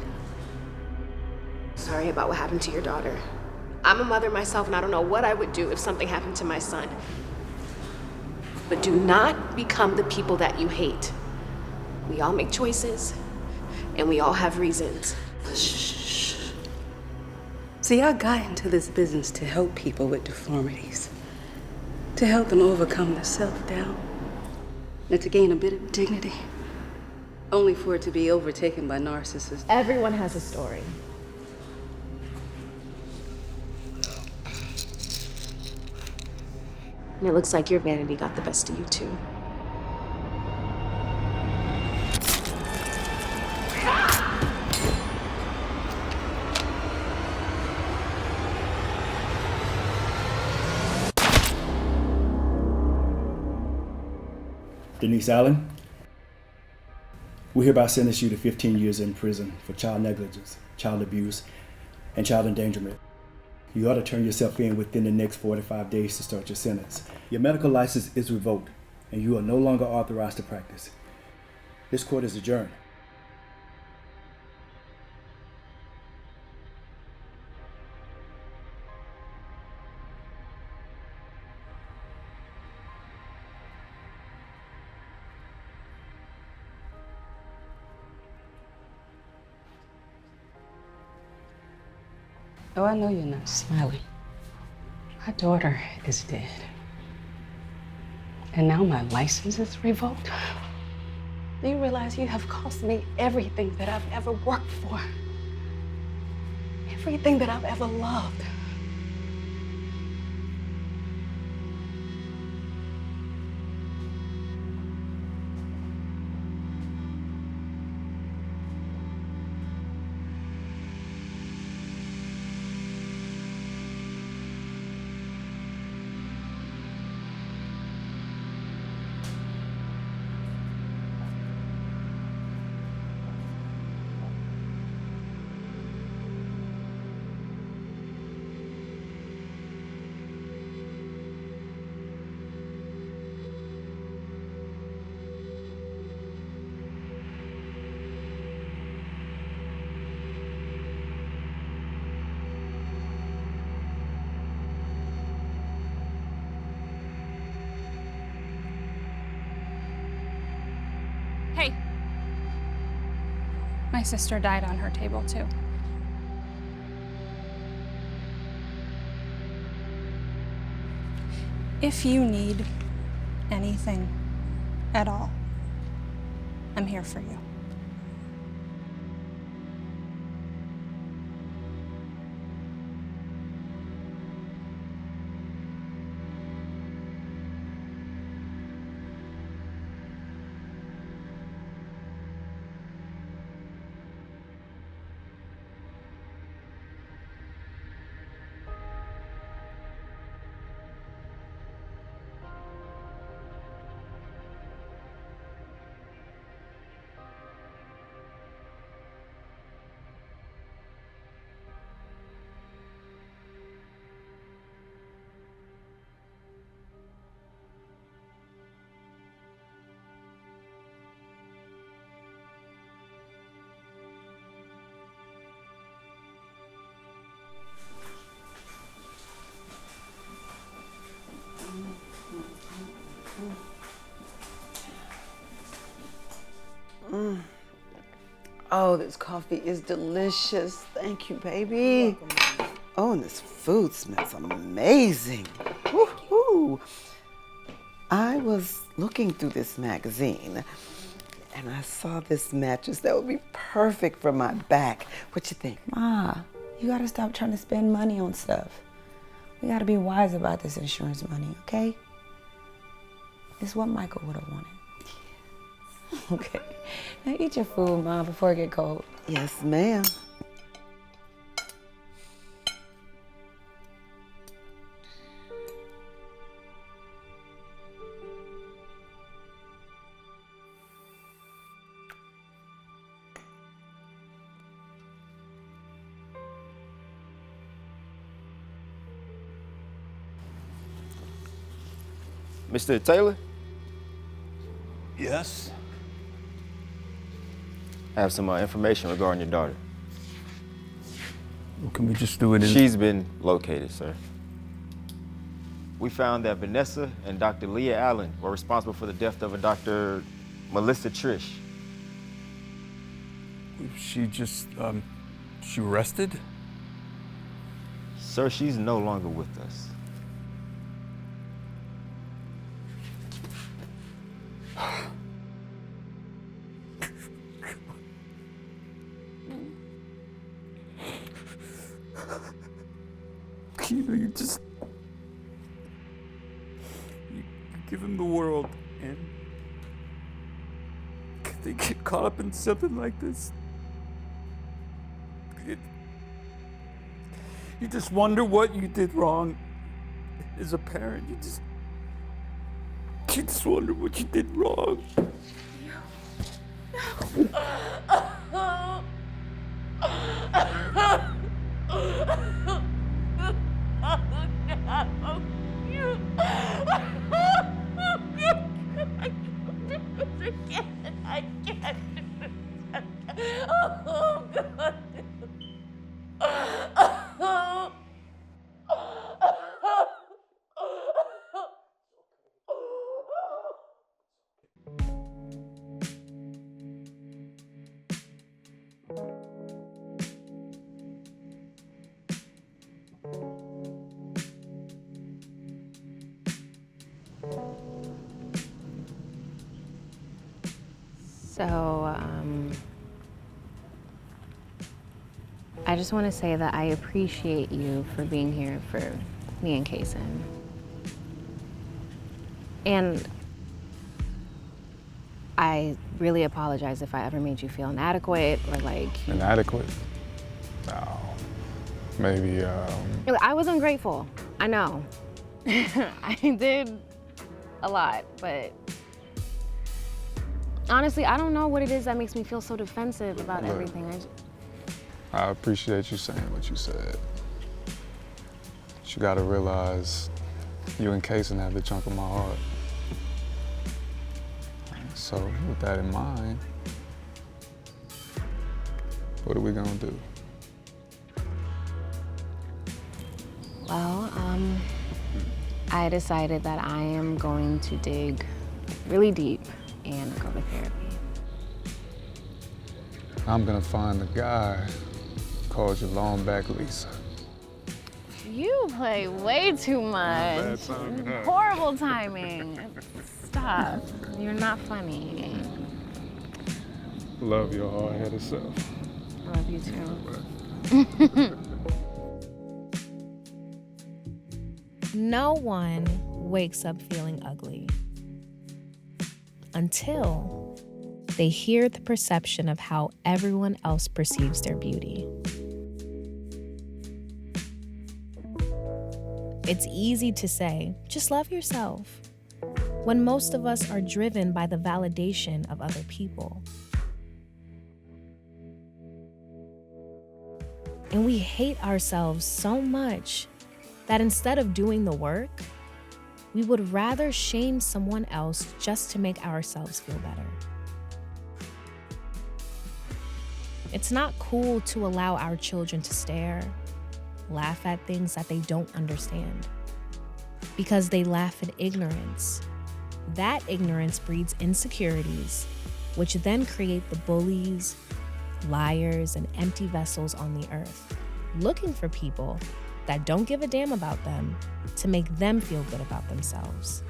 Sorry about what happened to your daughter. I'm a mother myself, and I don't know what I would do if something happened to my son. But do not become the people that you hate. We all make choices, and we all have reasons. Shh. See, I got into this business to help people with deformities, to help them overcome their self-doubt, and to gain a bit of dignity, only for it to be overtaken by narcissists. Everyone has a story. And it looks like your vanity got the best of you, too. Denise Allen, we hereby sentence you to 15 years in prison for child negligence, child abuse, and child endangerment. You ought to turn yourself in within the next 45 days to start your sentence. Your medical license is revoked, and you are no longer authorized to practice. This court is adjourned. Oh, I know you're not smiling. My daughter is dead. And now my license is revoked. Do you realize you have cost me everything that I've ever worked for? Everything that I've ever loved. Hey. My sister died on her table, too. If you need anything at all, I'm here for you. Oh, this coffee is delicious. Thank you, baby. Oh, and this food smells amazing. Woo-hoo. I was looking through this magazine and I saw this mattress that would be perfect for my back. What you think? Ma, you gotta stop trying to spend money on stuff. We gotta be wise about this insurance money, okay? It's what Michael would have wanted. Okay. Now eat your food, Mom, before it get cold. Yes, ma'am. Mr. Taylor? Yes? I have some information regarding your daughter. Well, can we just do it in... She's been located, sir. We found that Vanessa and Dr. Leah Allen were responsible for the death of a Dr. Melissa Trish. She just, she rested? Sir, she's no longer with us. You just... You give him the world, and they get caught up in something like this. You just wonder what you did wrong as a parent. You just wonder what you did wrong. So, I just want to say that I appreciate you for being here for me and Kason. And I really apologize if I ever made you feel inadequate or like... Inadequate? No. Maybe, I was ungrateful, I know. I did a lot, but honestly, I don't know what it is that makes me feel so defensive about everything. I appreciate you saying what you said. But you gotta realize you and Kason have the chunk of my heart. So with that in mind, what are we gonna do? Well, I decided that I am going to dig really deep and go to therapy. I'm gonna find the guy who called you long back Lisa. You play way too much. Bad timing, huh? Horrible timing. Stop. You're not funny. Love your hard-headed self. I love you too. No one wakes up feeling ugly until they hear the perception of how everyone else perceives their beauty. It's easy to say, just love yourself, when most of us are driven by the validation of other people. And we hate ourselves so much that instead of doing the work, we would rather shame someone else just to make ourselves feel better. It's not cool to allow our children to stare, laugh at things that they don't understand, because they laugh at ignorance. That ignorance breeds insecurities, which then create the bullies, liars, and empty vessels on the earth, looking for people that don't give a damn about them to make them feel good about themselves.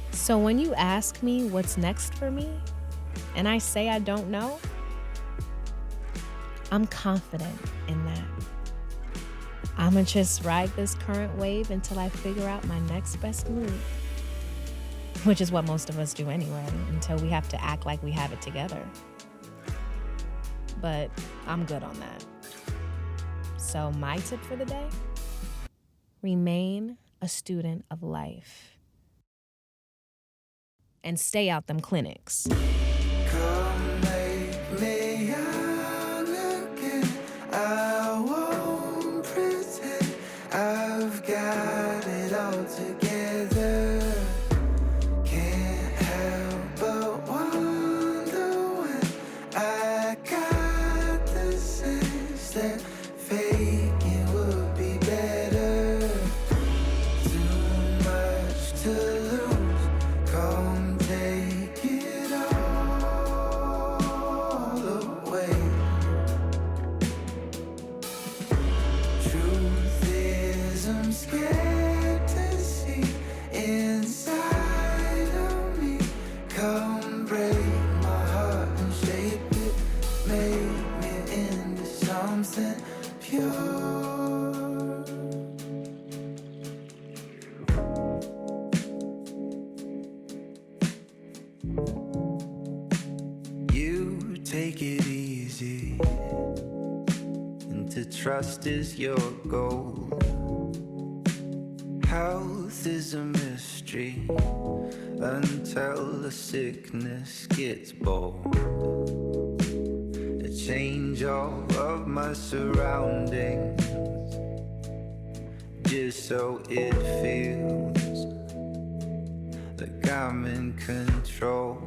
So when you ask me what's next for me, and I say I don't know, I'm confident in that. I'ma just ride this current wave until I figure out my next best move. which is what most of us do anyway, until we have to act like we have it together. But I'm good on that. So my tip for the day, remain a student of life and stay out them clinics. Come make me young again. I won't pretend I've got it all together. Can't help but wonder when I got the sense that faking would be better. Too much to lose. Come take it all away. Truth is, I'm scared to see inside of me. Come break my heart and shape it. Make me into something pure. You take it easy, and to trust is your goal. Health is a mystery until the sickness gets bold. I change all of my surroundings just so it feels like I'm in control.